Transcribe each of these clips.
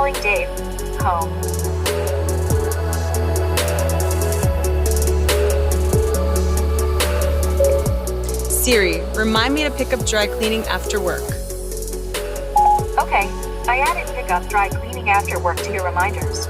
Calling Dave. Home. Siri, remind me to pick up dry cleaning after work. Okay, I added pick up dry cleaning after work to your reminders.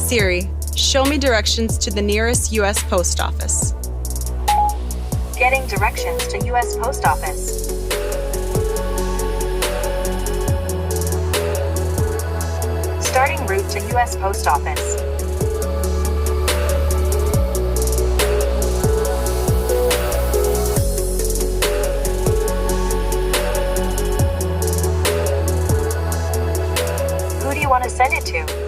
Siri, show me directions to the nearest U.S. post office. Getting directions to U.S. Post Office. Starting route to U.S. Post Office. Who do you want to send it to?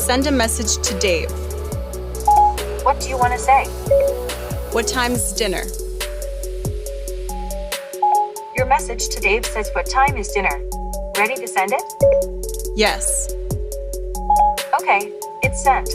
Send a message to Dave. What do you want to say? What time's dinner? Your message to Dave says what time is dinner. Ready to send it? Yes. Okay, it's sent.